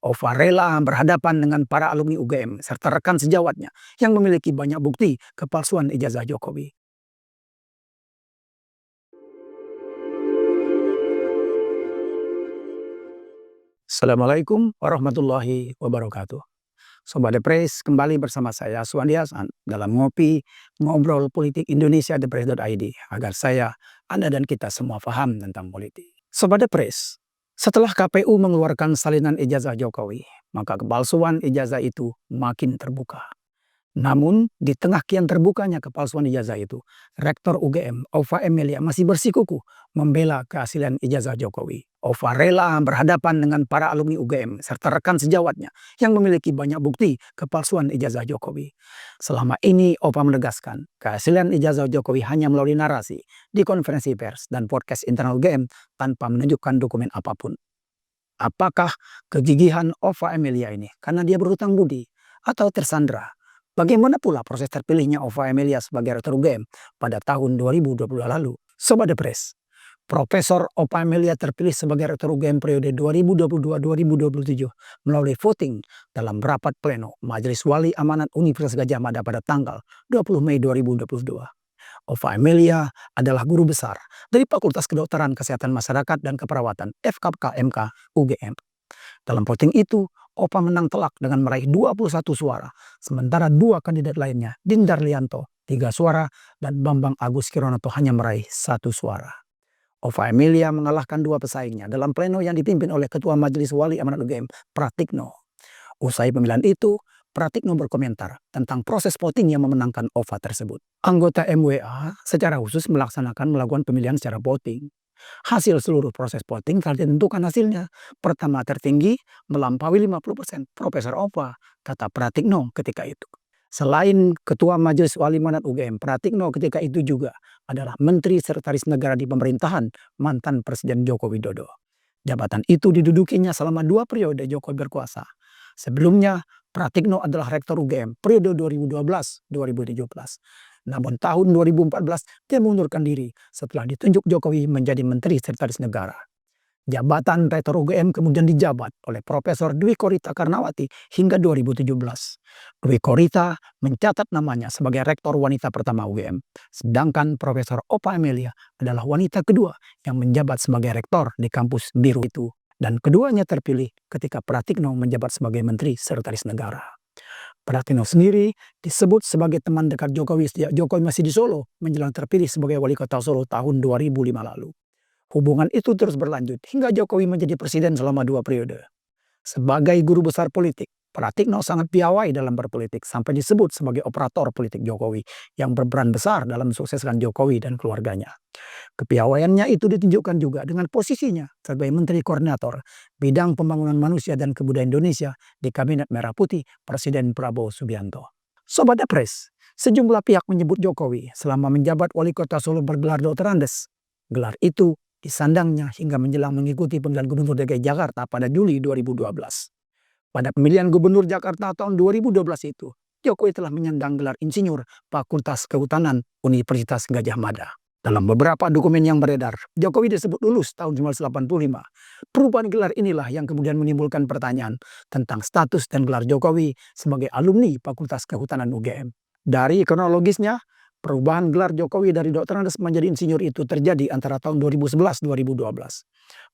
Ova rela berhadapan dengan para alumni UGM serta rekan sejawatnya yang memiliki banyak bukti kepalsuan ijazah Jokowi. Assalamualaikum warahmatullahi wabarakatuh. Sobat Depres, kembali bersama saya Suwandi Hasan dalam ngobrol politik Indonesia Depres.id agar saya, Anda dan kita semua paham tentang politik. Sobat Depres, setelah KPU mengeluarkan salinan ijazah Jokowi, maka kepalsuan ijazah itu makin terbuka. Namun, di tengah kian terbukanya kepalsuan ijazah itu, Rektor UGM, Ova Emilia, masih bersikukuh membela keaslian ijazah Jokowi. Ova rela berhadapan dengan para alumni UGM serta rekan sejawatnya yang memiliki banyak bukti kepalsuan ijazah Jokowi. Selama ini, Ova menegaskan keaslian ijazah Jokowi hanya melalui narasi di konferensi pers dan podcast internal UGM tanpa menunjukkan dokumen apapun. Apakah kegigihan Ova Emilia ini karena dia berhutang budi atau tersandera? Bagaimana pula proses terpilihnya Ova Emilia sebagai Rektor UGM pada tahun 2022 lalu? Sobat Depres, Profesor Ova Emilia terpilih sebagai Rektor UGM periode 2022-2027 melalui voting dalam rapat pleno Majelis Wali Amanat Universitas Gadjah Mada pada tanggal 20 Mei 2022. Ova Emilia adalah guru besar dari Fakultas Kedokteran Kesehatan Masyarakat dan Keperawatan FKMK UGM. Dalam voting itu, Ova menang telak dengan meraih 21 suara, sementara dua kandidat lainnya, Dindar Lianto, 3 suara, dan Bambang Agus Kironoto hanya meraih 1 suara. Ova Emilia mengalahkan 2 pesaingnya dalam pleno yang dipimpin oleh Ketua Majelis Wali Amanat UGM, Pratikno. Usai pemilihan itu, Pratikno berkomentar tentang proses voting yang memenangkan Ova tersebut. Anggota MWA secara khusus melakukan pemilihan secara voting. Hasil seluruh proses voting telah ditentukan hasilnya. Pertama tertinggi melampaui 50%, Profesor Ova, kata Pratikno ketika itu. Selain Ketua Majelis Wali Amanat UGM, Pratikno ketika itu juga adalah Menteri Sekretaris Negara di pemerintahan mantan Presiden Joko Widodo. Jabatan itu didudukinya selama 2 periode Jokowi berkuasa. Sebelumnya, Pratikno adalah Rektor UGM periode 2012-2017. Namun tahun 2014 dia mengundurkan diri setelah ditunjuk Jokowi menjadi Menteri Sekretaris Negara. Jabatan Rektor UGM kemudian dijabat oleh Profesor Dwi Korita Karnawati hingga 2017. Dwi Korita mencatat namanya sebagai Rektor wanita pertama UGM, sedangkan Profesor Ova Emilia adalah wanita kedua yang menjabat sebagai Rektor di kampus biru itu. Dan keduanya terpilih ketika Pratikno menjabat sebagai Menteri Sekretaris Negara. Pratikno sendiri disebut sebagai teman dekat Jokowi sejak Jokowi masih di Solo menjelang terpilih sebagai wali kota Solo tahun 2005 lalu. Hubungan itu terus berlanjut hingga Jokowi menjadi presiden selama 2 periode. Sebagai guru besar politik, Pratikno sangat piawai dalam berpolitik sampai disebut sebagai operator politik Jokowi yang berperan besar dalam mensukseskan Jokowi dan keluarganya. Kepiawaiannya itu ditunjukkan juga dengan posisinya sebagai Menteri Koordinator Bidang Pembangunan Manusia dan Kebudayaan Indonesia di Kabinet Merah Putih Presiden Prabowo Subianto. Sobat Depres, sejumlah pihak menyebut Jokowi selama menjabat wali kota Solo bergelar Dr. Andes. Gelar itu disandangnya hingga menjelang mengikuti pemilihan Gubernur DKI Jakarta pada Juli 2012. Pada pemilihan Gubernur Jakarta tahun 2012 itu, Jokowi telah menyandang gelar Insinyur Fakultas Kehutanan Universitas Gadjah Mada. Dalam beberapa dokumen yang beredar, Jokowi disebut lulus tahun 1985. Perubahan gelar inilah yang kemudian menimbulkan pertanyaan tentang status dan gelar Jokowi sebagai alumni Fakultas Kehutanan UGM. Dari kronologisnya, perubahan gelar Jokowi dari Dr. Andes menjadi insinyur itu terjadi antara tahun 2011-2012.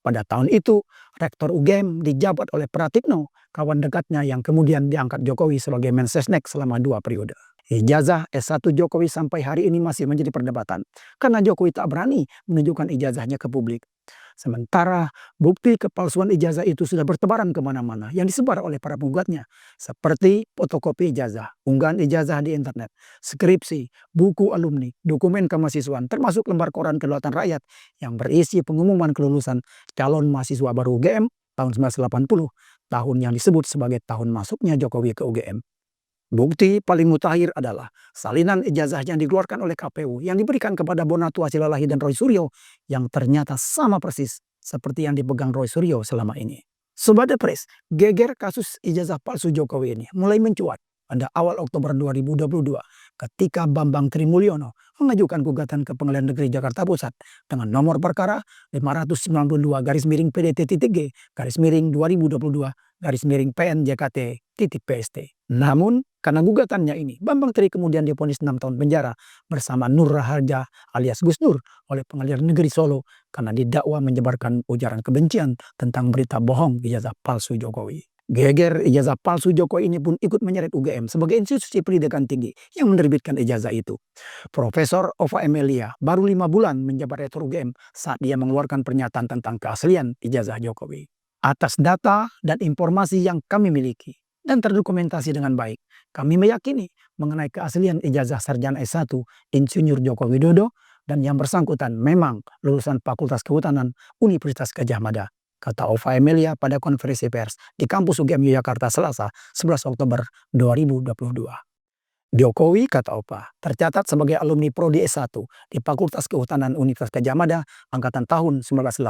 Pada tahun itu, Rektor UGM dijabat oleh Pratikno, kawan dekatnya yang kemudian diangkat Jokowi sebagai Mensesnek selama 2 periode. Ijazah S1 Jokowi sampai hari ini masih menjadi perdebatan karena Jokowi tak berani menunjukkan ijazahnya ke publik. Sementara bukti kepalsuan ijazah itu sudah bertebaran kemana-mana yang disebar oleh para penggugatnya, seperti fotokopi ijazah, unggahan ijazah di internet, skripsi, buku alumni, dokumen kemahasiswaan, termasuk lembar koran Kedaulatan Rakyat yang berisi pengumuman kelulusan calon mahasiswa baru UGM tahun 1980, tahun yang disebut sebagai tahun masuknya Jokowi ke UGM. Bukti paling mutakhir adalah salinan ijazah yang dikeluarkan oleh KPU yang diberikan kepada Bonatua Silalahi dan Roy Suryo yang ternyata sama persis seperti yang dipegang Roy Suryo selama ini. Sobat Depres, geger kasus ijazah palsu Jokowi ini mulai mencuat pada awal Oktober 2022 ketika Bambang Trimulyono mengajukan gugatan ke Pengadilan Negeri Jakarta Pusat dengan nomor perkara 592/PDT-G/2022 PN-JKT.PST. Namun, karena gugatannya ini, Bambang Tri kemudian divonis 6 tahun penjara bersama Nur Raharja alias Gus Nur oleh Pengadilan Negeri Solo karena didakwa menyebarkan ujaran kebencian tentang berita bohong ijazah palsu Jokowi. Geger ijazah palsu Jokowi ini pun ikut menyeret UGM sebagai institusi pendidikan tinggi yang menerbitkan ijazah itu. Profesor Ova Emilia baru 5 bulan menjabat rektor UGM saat dia mengeluarkan pernyataan tentang keaslian ijazah Jokowi. Atas data dan informasi yang kami miliki dan terdokumentasi dengan baik, kami meyakini mengenai keaslian ijazah sarjana S1 Insinyur Joko Widodo dan yang bersangkutan memang lulusan Fakultas Kehutanan Universitas Gadjah Mada, kata Ova Emilia pada konferensi pers di kampus UGM Yogyakarta Selasa 11 Oktober 2022. Jokowi, kata Ova, tercatat sebagai alumni Prodi S1 di Fakultas Kehutanan Universitas Gadjah Mada angkatan tahun 1980.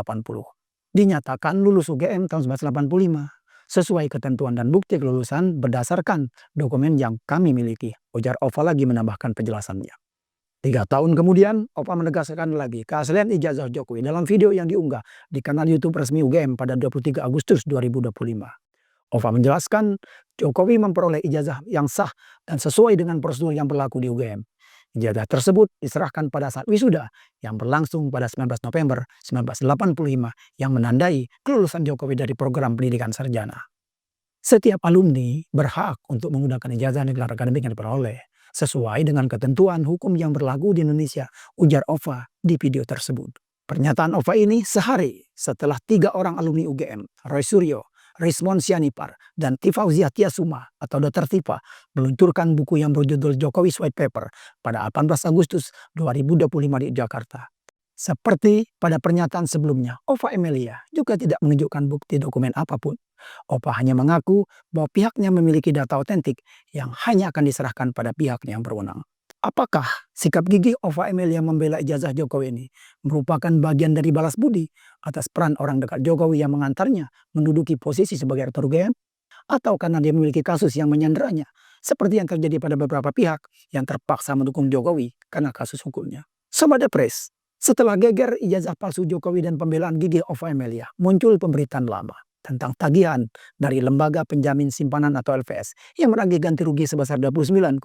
Dinyatakan lulus UGM tahun 1985 sesuai ketentuan dan bukti kelulusan berdasarkan dokumen yang kami miliki, ujar Ova lagi menambahkan penjelasannya. 3 tahun kemudian, Ova menegaskan lagi keaslian ijazah Jokowi dalam video yang diunggah di kanal YouTube resmi UGM pada 23 Agustus 2025. Ova menjelaskan Jokowi memperoleh ijazah yang sah dan sesuai dengan prosedur yang berlaku di UGM. Ijazah tersebut diserahkan pada saat wisuda yang berlangsung pada 19 November 1985 yang menandai kelulusan Jokowi dari program pendidikan sarjana. Setiap alumni berhak untuk menggunakan ijazah dan gelar akademik yang diperoleh sesuai dengan ketentuan hukum yang berlaku di Indonesia, ujar Ova di video tersebut. Pernyataan Ova ini sehari setelah 3 orang alumni UGM, Roy Suryo, Rismon Sianipar, dan Tifauzia Tiasuma atau Dr. Tifa meluncurkan buku yang berjudul Jokowi's White Paper pada 18 Agustus 2025 di Jakarta. Seperti pada pernyataan sebelumnya, Ova Emilia juga tidak menunjukkan bukti dokumen apapun. Ova hanya mengaku bahwa pihaknya memiliki data otentik yang hanya akan diserahkan pada pihak yang berwenang. Apakah sikap gigih Ova Emilia membela ijazah Jokowi ini merupakan bagian dari balas budi atas peran orang dekat Jokowi yang mengantarnya menduduki posisi sebagai rektor UGM? Atau karena dia memiliki kasus yang menyanderanya, seperti yang terjadi pada beberapa pihak yang terpaksa mendukung Jokowi karena kasus hukumnya? Sobat The Press, setelah geger ijazah palsu Jokowi dan pembelaan gigih Ova Emilia, muncul pemberitaan lama tentang tagihan dari Lembaga Penjamin Simpanan atau LPS yang menagih ganti rugi sebesar 29,13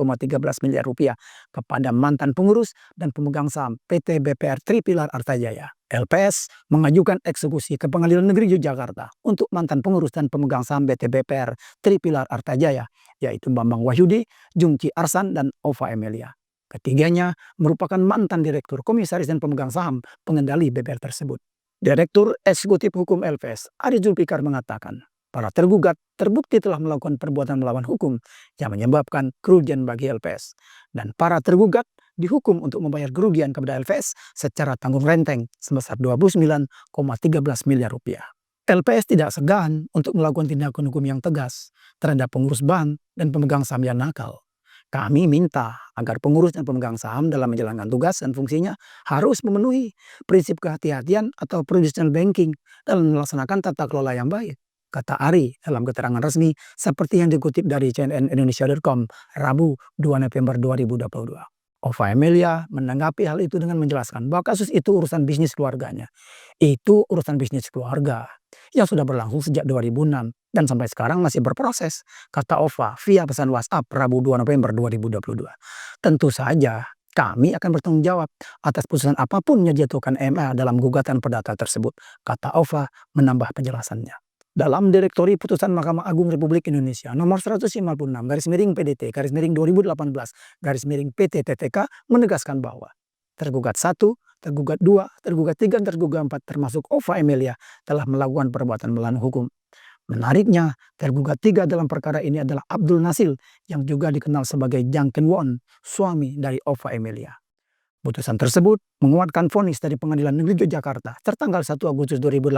miliar rupiah kepada mantan pengurus dan pemegang saham PT BPR Tripilar Artajaya. LPS mengajukan eksekusi ke Pengadilan Negeri Yogyakarta untuk mantan pengurus dan pemegang saham PT BPR Tripilar Artajaya, yaitu Bambang Wahyudi, Jungki Arsan, dan Ova Emilia. Ketiganya merupakan mantan direktur, komisaris, dan pemegang saham pengendali BPR tersebut. Direktur Eksekutif Hukum LPS, Ari Zulfikar, mengatakan para tergugat terbukti telah melakukan perbuatan melawan hukum yang menyebabkan kerugian bagi LPS. Dan para tergugat dihukum untuk membayar kerugian kepada LPS secara tanggung renteng sebesar 29,13 miliar rupiah. LPS tidak segan untuk melakukan tindakan hukum yang tegas terhadap pengurus bank dan pemegang saham yang nakal. Kami minta agar pengurus dan pemegang saham dalam menjalankan tugas dan fungsinya harus memenuhi prinsip kehati-hatian atau prudential banking dalam melaksanakan tata kelola yang baik, kata Ari dalam keterangan resmi seperti yang dikutip dari cnnindonesia.com Rabu 2 November 2022. Ova Emilia menanggapi hal itu dengan menjelaskan bahwa kasus itu urusan bisnis keluarganya. Itu urusan bisnis keluarga yang sudah berlangsung sejak 2006 dan sampai sekarang masih berproses, kata Ova via pesan WhatsApp Rabu 2 November 2022. Tentu saja kami akan bertanggung jawab atas putusan apapun yang dijatuhkan MA dalam gugatan perdata tersebut, kata Ova menambah penjelasannya. Dalam Direktori Putusan Mahkamah Agung Republik Indonesia nomor 156/PDT-2018/PT-TTK menegaskan bahwa tergugat 1, tergugat 2, tergugat 3, dan tergugat 4 termasuk Ova Emilia telah melakukan perbuatan melawan hukum. Menariknya, tergugat 3 dalam perkara ini adalah Abdul Nasil yang juga dikenal sebagai Jang Ken Won, suami dari Ova Emilia. Putusan tersebut menguatkan vonis dari Pengadilan Negeri Yogyakarta tertanggal 1 Agustus 2018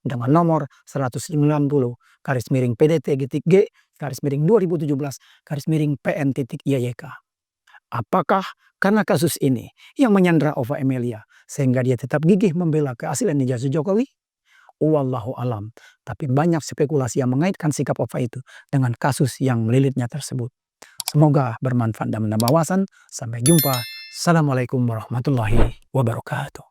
dengan nomor 190-PDT-G-2017-PN-IYK. Apakah karena kasus ini yang menyandera Ova Emilia sehingga dia tetap gigih membela keaslian ijazah Jokowi? Wallahu alam. Tapi banyak spekulasi yang mengaitkan sikap Ova itu dengan kasus yang melilitnya tersebut. Semoga bermanfaat dan menambah wawasan. Sampai jumpa. Assalamualaikum warahmatullahi wabarakatuh.